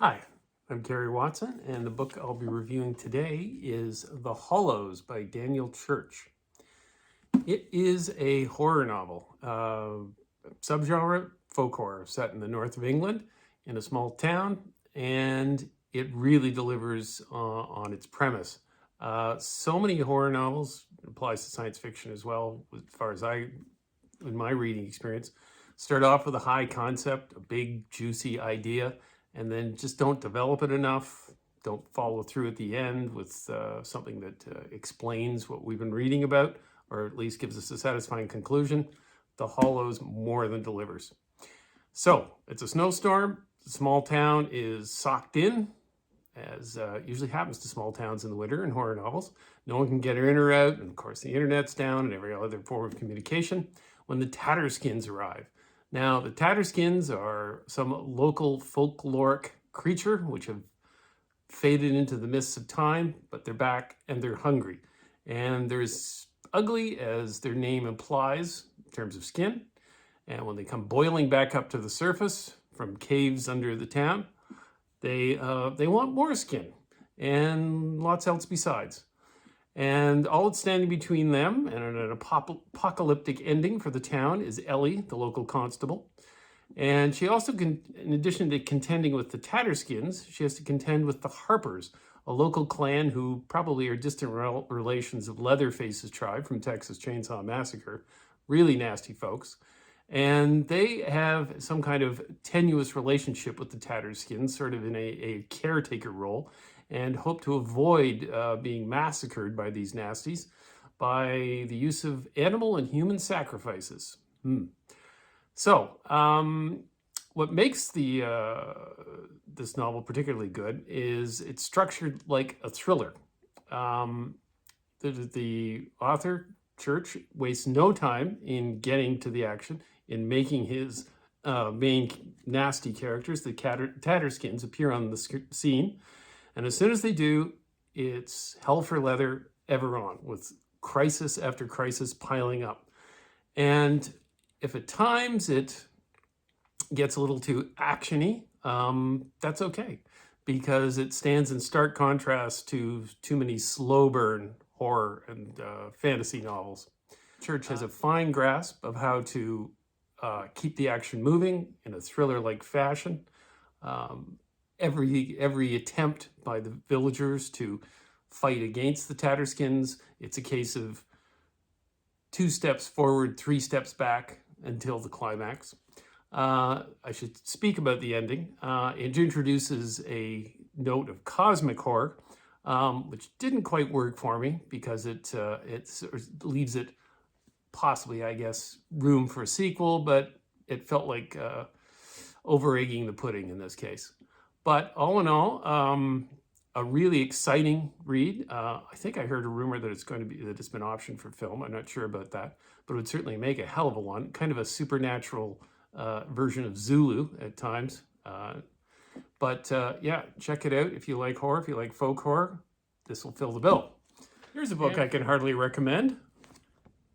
Hi, I'm Gary Watson, and the book I'll be reviewing today is The Hollows by Daniel Church. It is a horror novel, subgenre folk horror set in the north of England in a small town, and it really delivers on its premise. So many horror novels, applies to science fiction as well, as far as in my reading experience, start off with a high concept, a big juicy idea, and then just don't develop it enough, don't follow through at the end with something that explains what we've been reading about, or at least gives us a satisfying conclusion. The Hollows more than delivers. So it's a snowstorm. The small town is socked in, as usually happens to small towns in the winter in horror novels. No one can get in or out, and of course the internet's down and every other form of communication, when the Tatterskins arrive. Now, the Tatterskins are some local folkloric creature which have faded into the mists of time, but they're back and they're hungry. And they're as ugly as their name implies in terms of skin. And when they come boiling back up to the surface from caves under the town, they want more skin and lots else besides. And all that's standing between them and an apocalyptic ending for the town is Ellie, the local constable. And she also, in addition to contending with the Tatterskins, she has to contend with the Harpers, a local clan who probably are distant relations of Leatherface's tribe from Texas Chainsaw Massacre. Really nasty folks. And they have some kind of tenuous relationship with the Tatterskins, sort of in a caretaker role, and hope to avoid being massacred by these nasties by the use of animal and human sacrifices. So, what makes this novel particularly good is it's structured like a thriller. The author, Church, wastes no time in getting to the action, in making his main nasty characters, the Tatterskins, appear on the scene. And as soon as they do, it's hell for leather ever on, with crisis after crisis piling up. And if at times it gets a little too actiony, that's okay, because it stands in stark contrast to too many slow burn horror and fantasy novels. Church has a fine grasp of how to keep the action moving in a thriller-like fashion. Every attempt by the villagers to fight against the Tatterskins, it's a case of 2 steps forward, 3 steps back until the climax. I should speak about the ending. It introduces a note of cosmic horror, which didn't quite work for me because it leaves it possibly, I guess, room for a sequel, but it felt like over-egging the pudding in this case. But all in all, a really exciting read. I think I heard a rumor that it's been optioned for film. I'm not sure about that, but it would certainly make a hell of a one. Kind of a supernatural version of Zulu at times. Yeah, check it out if you like horror, if you like folk horror. This will fill the bill. Here's a book I can heartily recommend.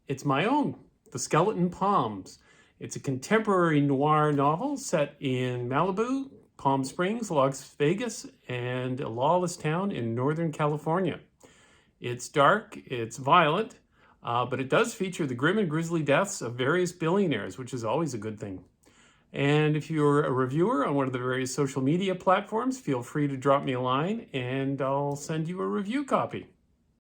It's my own, The Skeleton Palms. It's a contemporary noir novel set in Malibu, Palm Springs, Las Vegas, and a lawless town in Northern California. It's dark, it's violent, but it does feature the grim and grisly deaths of various billionaires, which is always a good thing. And if you're a reviewer on one of the various social media platforms, feel free to drop me a line and I'll send you a review copy.